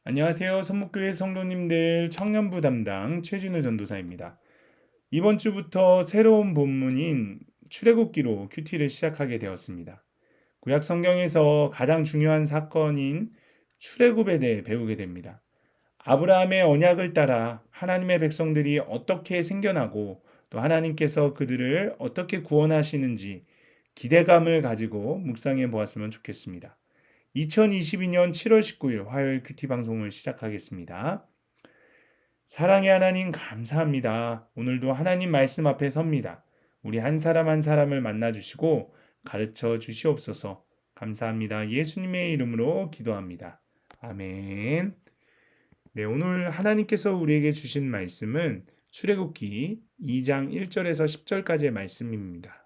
안녕하세요. 선목교회 성도님들 청년부 담당 최진우 전도사입니다. 이번 주부터 새로운 본문인 출애굽기로 큐티를 시작하게 되었습니다. 구약 성경에서 가장 중요한 사건인 출애굽에 대해 배우게 됩니다. 아브라함의 언약을 따라 하나님의 백성들이 어떻게 생겨나고 또 하나님께서 그들을 어떻게 구원하시는지 기대감을 가지고 묵상해 보았으면 좋겠습니다. 2022년 7월 19일 화요일 큐티 방송을 시작하겠습니다. 사랑의 하나님 감사합니다. 오늘도 하나님 말씀 앞에 섭니다. 우리 한 사람 한 사람을 만나 주시고 가르쳐 주시옵소서. 감사합니다. 예수님의 이름으로 기도합니다. 아멘. 네, 오늘 하나님께서 우리에게 주신 말씀은 출애굽기 2장 1절에서 10절까지의 말씀입니다.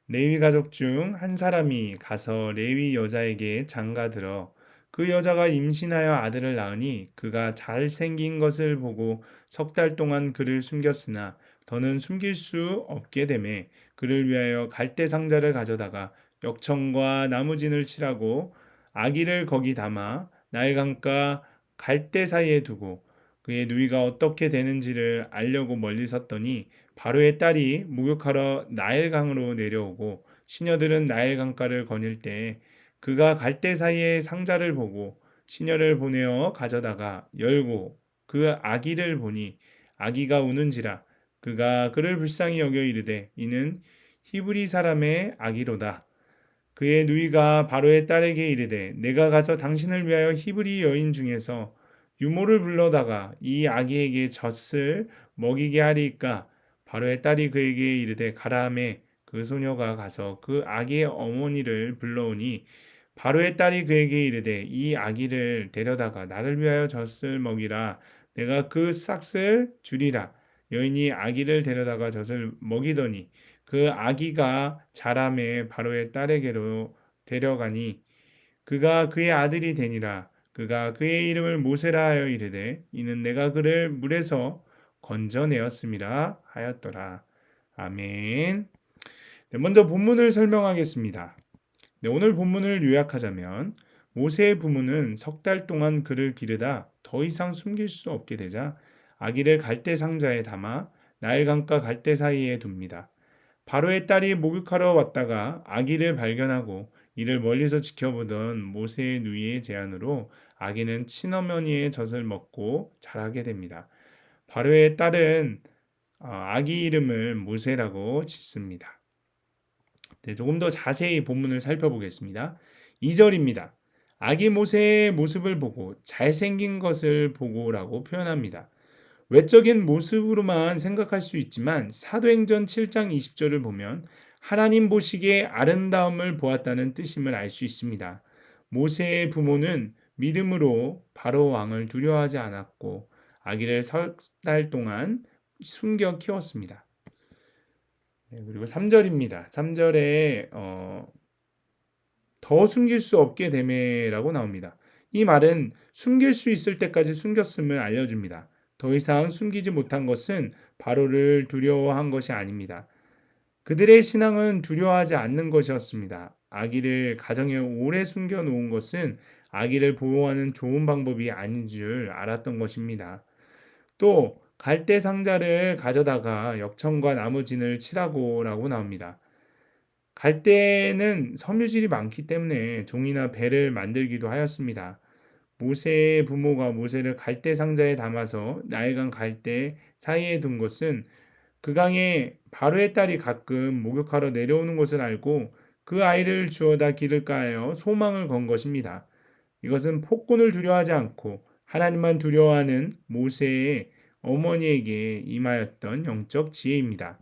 레위 가족 중 한 사람이 가서 레위 여자에게 장가들어 그 여자가 임신하여 아들을 낳으니 그가 잘생긴 것을 보고 석 달 동안 그를 숨겼으나 더는 숨길 수 없게 되매 그를 위하여 갈대 상자를 가져다가 역청과 나무진을 칠하고 아기를 거기 담아 나일강가 갈대 사이에 두고 그의 누이가 어떻게 되는지를 알려고 멀리 섰더니 바로의 딸이 목욕하러 나일강으로 내려오고 시녀들은 나일강가를 거닐 때 그가 갈대 사이에 상자를 보고 시녀를 보내어 가져다가 열고 그 아기를 보니 아기가 우는지라 그가 그를 불쌍히 여겨 이르되 이는 히브리 사람의 아기로다. 그의 누이가 바로의 딸에게 이르되 내가 가서 당신을 위하여 히브리 여인 중에서 유모를 불러다가 이 아기에게 젖을 먹이게 하리이까. 바로의 딸이 그에게 이르되 가라 하매 그 소녀가 가서 그 아기의 어머니를 불러오니 바로의 딸이 그에게 이르되 이 아기를 데려다가 나를 위하여 젖을 먹이라. 내가 그 싹을 주리라. 여인이 아기를 데려다가 젖을 먹이더니 그 아기가 자라매 바로의 딸에게로 데려가니 그가 그의 아들이 되니라. 그가 그의 이름을 모세라 하여 이르되 이는 내가 그를 물에서 건져내었음이라 하였더라. 아멘. 네, 먼저 본문을 설명하겠습니다. 네, 오늘 본문을 요약하자면 모세의 부모는 석 달 동안 그를 기르다 더 이상 숨길 수 없게 되자 아기를 갈대 상자에 담아 나일강과 갈대 사이에 둡니다. 바로의 딸이 목욕하러 왔다가 아기를 발견하고 이를 멀리서 지켜보던 모세의 누이의 제안으로 아기는 친어머니의 젖을 먹고 자라게 됩니다. 바로의 딸은 아기 이름을 모세라고 짓습니다. 네, 조금 더 자세히 본문을 살펴보겠습니다. 2절입니다. 아기 모세의 모습을 보고 잘생긴 것을 보고라고 표현합니다. 외적인 모습으로만 생각할 수 있지만 사도행전 7장 20절을 보면 하나님 보시기에 아름다움을 보았다는 뜻임을 알 수 있습니다. 모세의 부모는 믿음으로 바로 왕을 두려워하지 않았고 아기를 석 달 동안 숨겨 키웠습니다. 네, 그리고 3절입니다. 3절에 더 숨길 수 없게 되매라고 나옵니다. 이 말은 숨길 수 있을 때까지 숨겼음을 알려줍니다. 더 이상 숨기지 못한 것은 바로를 두려워한 것이 아닙니다. 그들의 신앙은 두려워하지 않는 것이었습니다. 아기를 가정에 오래 숨겨 놓은 것은 아기를 보호하는 좋은 방법이 아닌 줄 알았던 것입니다. 또 갈대 상자를 가져다가 역청과 나무진을 칠하고라고 나옵니다. 갈대는 섬유질이 많기 때문에 종이나 배를 만들기도 하였습니다. 모세의 부모가 모세를 갈대 상자에 담아서 나일강 갈대 사이에 둔 것은 그 강에 바로의 딸이 가끔 목욕하러 내려오는 것을 알고 그 아이를 주워다 기를까 하여 소망을 건 것입니다. 이것은 폭군을 두려워하지 않고 하나님만 두려워하는 모세의 어머니에게 임하였던 영적 지혜입니다.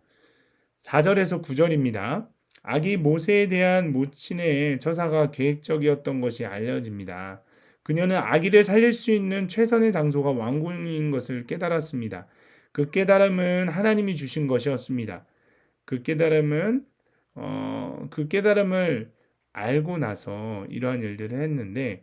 4절에서 9절입니다. 아기 모세에 대한 모친의 처사가 계획적이었던 것이 알려집니다. 그녀는 아기를 살릴 수 있는 최선의 장소가 왕궁인 것을 깨달았습니다. 그 깨달음은 하나님이 주신 것이었습니다. 그 깨달음을 알고 나서 이러한 일들을 했는데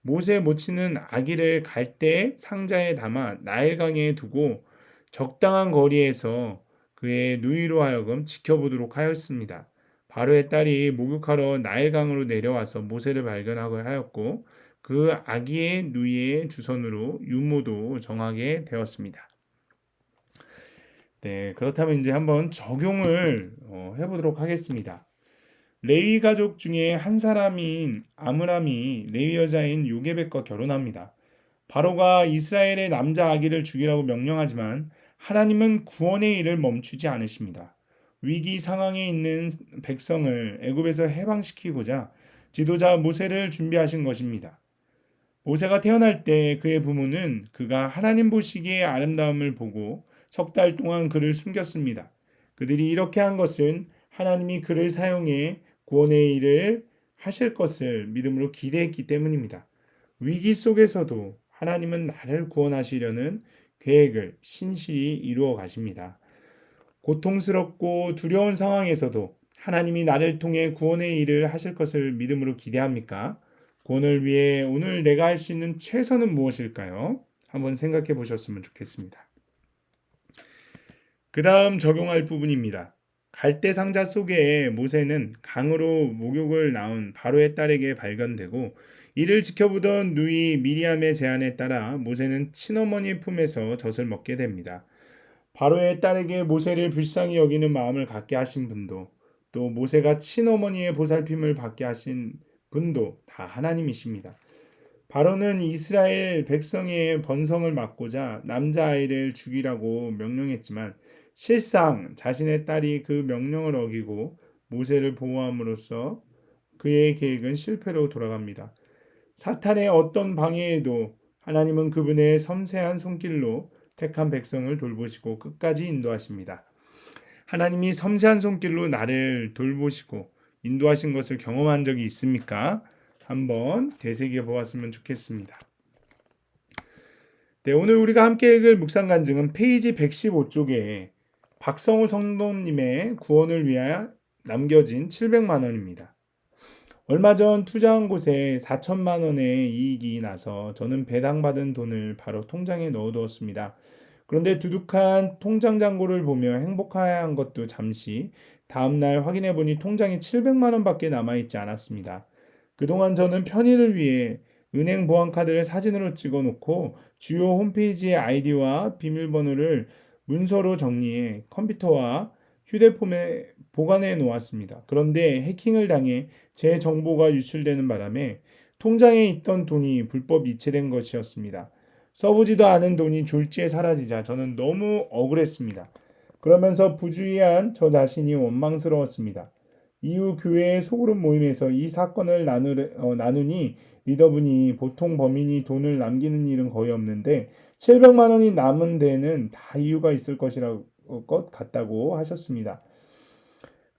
모세의 모친은 아기를 갈대 상자에 담아 나일강에 두고 적당한 거리에서 그의 누이로 하여금 지켜보도록 하였습니다. 바로의 딸이 목욕하러 나일강으로 내려와서 모세를 발견하고 하였고 그 아기의 누이의 주선으로 유모도 정하게 되었습니다. 네, 그렇다면 이제 한번 적용을 해보도록 하겠습니다. 레위 가족 중에 한 사람인 아므람이 레위 여자인 요게벳과 결혼합니다. 바로가 이스라엘의 남자 아기를 죽이라고 명령하지만 하나님은 구원의 일을 멈추지 않으십니다. 위기 상황에 있는 백성을 애굽에서 해방시키고자 지도자 모세를 준비하신 것입니다. 모세가 태어날 때 그의 부모는 그가 하나님 보시기에 아름다움을 보고 석 달 동안 그를 숨겼습니다. 그들이 이렇게 한 것은 하나님이 그를 사용해 구원의 일을 하실 것을 믿음으로 기대했기 때문입니다. 위기 속에서도 하나님은 나를 구원하시려는 계획을 신실히 이루어 가십니다. 고통스럽고 두려운 상황에서도 하나님이 나를 통해 구원의 일을 하실 것을 믿음으로 기대합니까? 구원을 위해 오늘 내가 할 수 있는 최선은 무엇일까요? 한번 생각해 보셨으면 좋겠습니다. 그 다음 적용할 부분입니다. 갈대 상자 속에 모세는 강으로 목욕을 나온 바로의 딸에게 발견되고 이를 지켜보던 누이 미리암의 제안에 따라 모세는 친어머니 품에서 젖을 먹게 됩니다. 바로의 딸에게 모세를 불쌍히 여기는 마음을 갖게 하신 분도 또 모세가 친어머니의 보살핌을 받게 하신 분도 다 하나님이십니다. 바로는 이스라엘 백성의 번성을 막고자 남자아이를 죽이라고 명령했지만 실상 자신의 딸이 그 명령을 어기고 모세를 보호함으로써 그의 계획은 실패로 돌아갑니다. 사탄의 어떤 방해에도 하나님은 그분의 섬세한 손길로 택한 백성을 돌보시고 끝까지 인도하십니다. 하나님이 섬세한 손길로 나를 돌보시고 인도하신 것을 경험한 적이 있습니까? 한번 되새겨 보았으면 좋겠습니다. 네, 오늘 우리가 함께 읽을 묵상 간증은 페이지 115쪽에 박성우 성도님의 구원을 위하여 남겨진 700만 원입니다. 얼마 전 투자한 곳에 4천만 원의 이익이 나서 저는 배당받은 돈을 바로 통장에 넣어두었습니다. 그런데 두둑한 통장 잔고를 보며 행복한 것도 잠시 다음날 확인해 보니 통장에 700만 원밖에 남아있지 않았습니다. 그동안 저는 편의를 위해 은행 보안카드를 사진으로 찍어 놓고 주요 홈페이지의 아이디와 비밀번호를 문서로 정리해 컴퓨터와 휴대폰에 보관해 놓았습니다. 그런데 해킹을 당해 제 정보가 유출되는 바람에 통장에 있던 돈이 불법 이체된 것이었습니다. 써보지도 않은 돈이 졸지에 사라지자 저는 너무 억울했습니다. 그러면서 부주의한 저 자신이 원망스러웠습니다. 이후 교회의 소그룹 모임에서 이 사건을 나누니 리더분이 보통 범인이 돈을 남기는 일은 거의 없는데 700만 원이 남은 데는 다 이유가 있을 것 같다고 하셨습니다.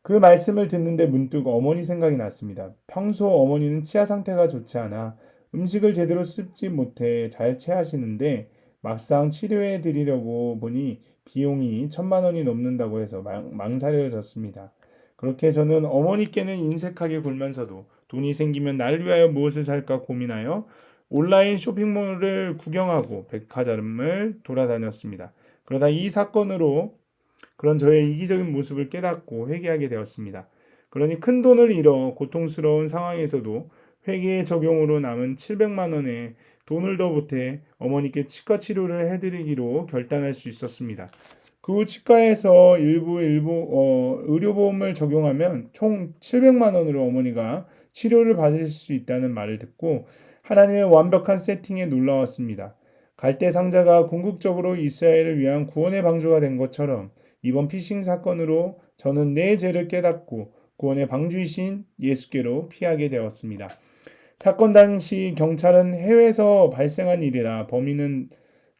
그 말씀을 듣는데 문득 어머니 생각이 났습니다. 평소 어머니는 치아 상태가 좋지 않아 음식을 제대로 씹지 못해 잘 체하시는데 막상 치료해 드리려고 보니 비용이 1,000만 원이 넘는다고 해서 망설여졌습니다. 그렇게 저는 어머니께는 인색하게 굴면서도 돈이 생기면 날 위하여 무엇을 살까 고민하여 온라인 쇼핑몰을 구경하고 백화점을 돌아다녔습니다. 그러다 이 사건으로 그런 저의 이기적인 모습을 깨닫고 회개하게 되었습니다. 그러니 큰 돈을 잃어 고통스러운 상황에서도 회계의 적용으로 남은 700만 원에 돈을 더 보태 어머니께 치과 치료를 해드리기로 결단할 수 있었습니다. 그 후 치과에서 일부 의료보험을 적용하면 총 700만 원으로 어머니가 치료를 받으실 수 있다는 말을 듣고 하나님의 완벽한 세팅에 놀라웠습니다. 갈대 상자가 궁극적으로 이스라엘을 위한 구원의 방주가 된 것처럼 이번 피싱 사건으로 저는 내 죄를 깨닫고 구원의 방주이신 예수께로 피하게 되었습니다. 사건 당시 경찰은 해외에서 발생한 일이라 범인은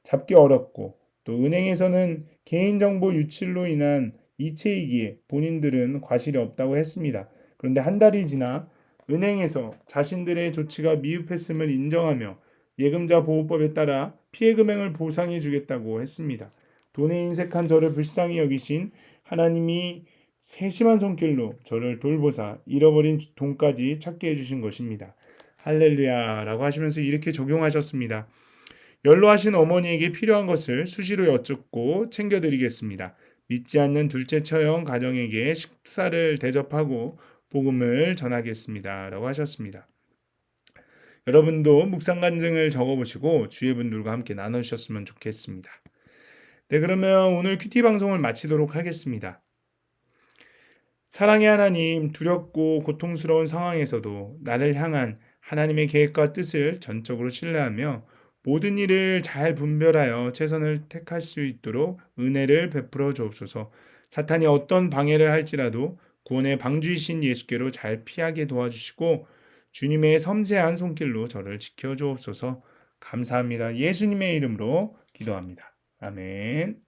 잡기 어렵고 또 은행에서는 개인정보 유출로 인한 이체이기에 본인들은 과실이 없다고 했습니다. 그런데 한 달이 지나 은행에서 자신들의 조치가 미흡했음을 인정하며 예금자 보호법에 따라 피해 금액을 보상해 주겠다고 했습니다. 돈에 인색한 저를 불쌍히 여기신 하나님이 세심한 손길로 저를 돌보사 잃어버린 돈까지 찾게 해주신 것입니다. 할렐루야라고 하시면서 이렇게 적용하셨습니다. 연로하신 어머니에게 필요한 것을 수시로 여쭙고 챙겨드리겠습니다. 믿지 않는 둘째 처형 가정에게 식사를 대접하고 복음을 전하겠습니다. 라고 하셨습니다. 여러분도 묵상 간증을 적어보시고 주위 분들과 함께 나누셨으면 좋겠습니다. 네, 그러면 오늘 큐티 방송을 마치도록 하겠습니다. 사랑의 하나님, 두렵고 고통스러운 상황에서도 나를 향한 하나님의 계획과 뜻을 전적으로 신뢰하며 모든 일을 잘 분별하여 최선을 택할 수 있도록 은혜를 베풀어 주옵소서. 사탄이 어떤 방해를 할지라도 구원의 방주이신 예수께로 잘 피하게 도와주시고 주님의 섬세한 손길로 저를 지켜 주옵소서. 감사합니다. 예수님의 이름으로 기도합니다. 아멘.